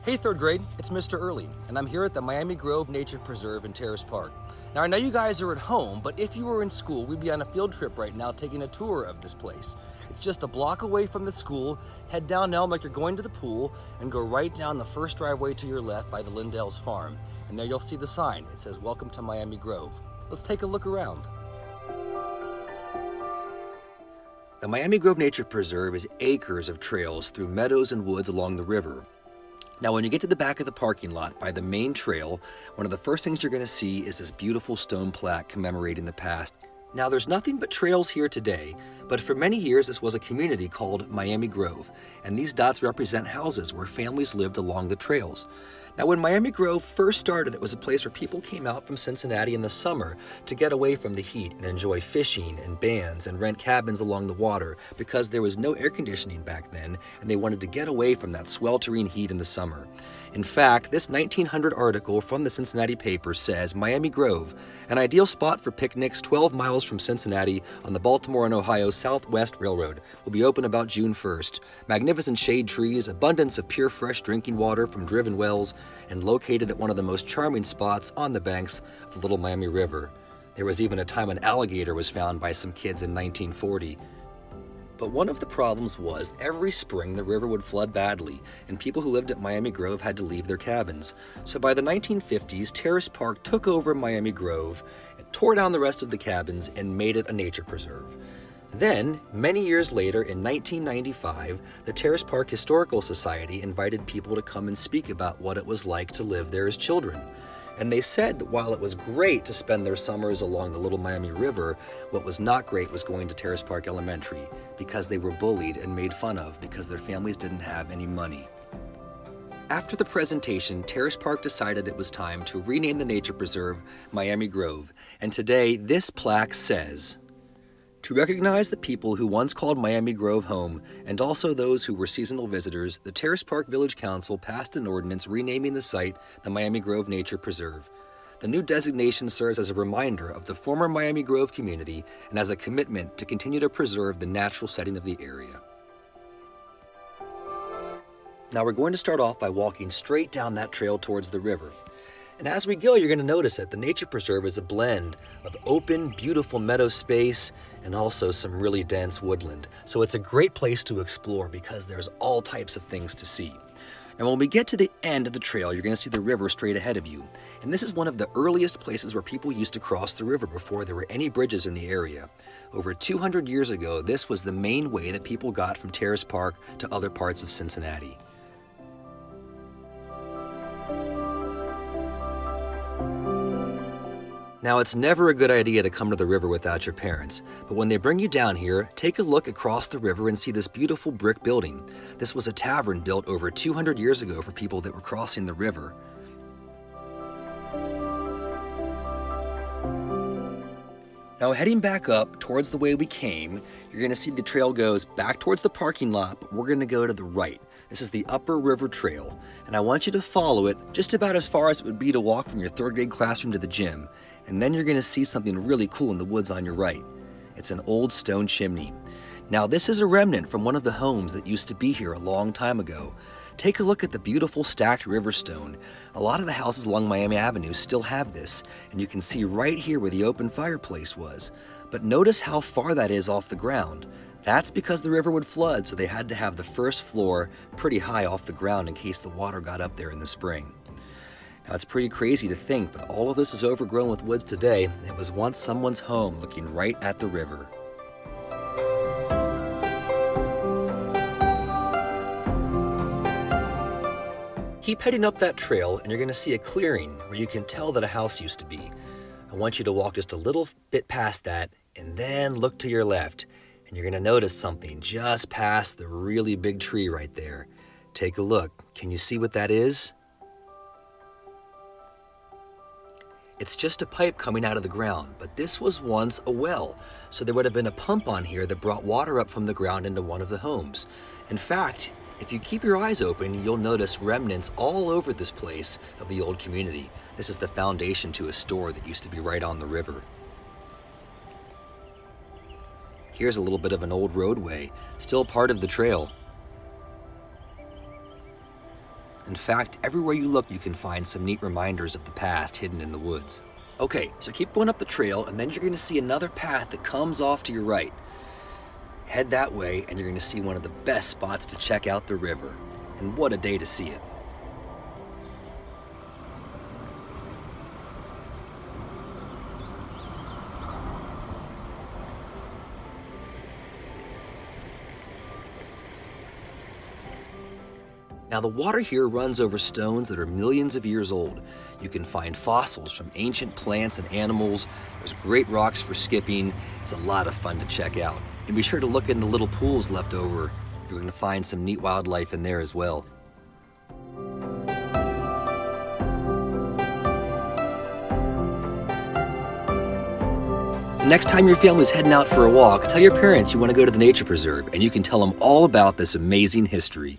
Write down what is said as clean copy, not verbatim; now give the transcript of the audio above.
Hey third grade, it's Mr. Early, and I'm here at the Miami Grove Nature Preserve in Terrace Park. Now I know you guys are at home, but if you were in school, we'd be on a field trip right now taking a tour of this place. It's just a block away from the school. Head down Elm like you're going to the pool, and go right down the first driveway to your left by the Lindell's farm. And there you'll see the sign. It says, "Welcome to Miami Grove." Let's take a look around. The Miami Grove Nature Preserve is acres of trails through meadows and woods along the river. Now, when you get to the back of the parking lot by the main trail, one of the first things you're going to see is this beautiful stone plaque commemorating the past. Now, there's nothing but trails here today, but for many years this was a community called Miami Grove, and these dots represent houses where families lived along the trails. Now, when Miami Grove first started, it was a place where people came out from Cincinnati in the summer to get away from the heat and enjoy fishing and bands and rent cabins along the water because there was no air conditioning back then and they wanted to get away from that sweltering heat in the summer. In fact, this 1900 article from the Cincinnati paper says Miami Grove, an ideal spot for picnics 12 miles from Cincinnati on the Baltimore and Ohio Southwest Railroad, will be open about June 1st. Magnificent shade trees, abundance of pure fresh drinking water from driven wells, and located at one of the most charming spots on the banks of the Little Miami River. There was even a time an alligator was found by some kids in 1940. But one of the problems was every spring the river would flood badly, and people who lived at Miami Grove had to leave their cabins. So by the 1950s, Terrace Park took over Miami Grove, and tore down the rest of the cabins, and made it a nature preserve. Then, many years later, in 1995, the Terrace Park Historical Society invited people to come and speak about what it was like to live there as children. And they said that while it was great to spend their summers along the Little Miami River, what was not great was going to Terrace Park Elementary, because they were bullied and made fun of because their families didn't have any money. After the presentation, Terrace Park decided it was time to rename the nature preserve Miami Grove, and today this plaque says, "To recognize the people who once called Miami Grove home, and also those who were seasonal visitors, the Terrace Park Village Council passed an ordinance renaming the site the Miami Grove Nature Preserve. The new designation serves as a reminder of the former Miami Grove community and as a commitment to continue to preserve the natural setting of the area." Now we're going to start off by walking straight down that trail towards the river. And as we go, you're going to notice that the nature preserve is a blend of open, beautiful meadow space and also some really dense woodland. So it's a great place to explore because there's all types of things to see. And when we get to the end of the trail, you're going to see the river straight ahead of you. And this is one of the earliest places where people used to cross the river before there were any bridges in the area. Over 200 years ago, this was the main way that people got from Terrace Park to other parts of Cincinnati. Now, it's never a good idea to come to the river without your parents, but when they bring you down here, take a look across the river and see this beautiful brick building. This was a tavern built over 200 years ago for people that were crossing the river. Now, heading back up towards the way we came, you're going to see the trail goes back towards the parking lot, but we're going to go to the right. This is the Upper River Trail, and I want you to follow it just about as far as it would be to walk from your third grade classroom to the gym. And then you're going to see something really cool in the woods on your right. It's an old stone chimney. Now, this is a remnant from one of the homes that used to be here a long time ago. Take a look at the beautiful stacked river stone. A lot of the houses along Miami Avenue still have this, and you can see right here where the open fireplace was. But notice how far that is off the ground. That's because the river would flood, so they had to have the first floor pretty high off the ground in case the water got up there in the spring. Now, it's pretty crazy to think, but all of this is overgrown with woods today, and it was once someone's home looking right at the river. Keep heading up that trail, and you're going to see a clearing where you can tell that a house used to be. I want you to walk just a little bit past that, and then look to your left, and you're going to notice something just past the really big tree right there. Take a look. Can you see what that is? It's just a pipe coming out of the ground, but this was once a well, so there would have been a pump on here that brought water up from the ground into one of the homes. In fact, if you keep your eyes open, you'll notice remnants all over this place of the old community. This is the foundation to a store that used to be right on the river. Here's a little bit of an old roadway, still part of the trail. In fact, everywhere you look, you can find some neat reminders of the past hidden in the woods. Okay, so keep going up the trail, and then you're going to see another path that comes off to your right. Head that way, and you're going to see one of the best spots to check out the river. And what a day to see it. Now the water here runs over stones that are millions of years old. You can find fossils from ancient plants and animals. There's great rocks for skipping. It's a lot of fun to check out. And be sure to look in the little pools left over. You're going to find some neat wildlife in there as well. The next time your family's heading out for a walk, tell your parents you want to go to the nature preserve, and you can tell them all about this amazing history.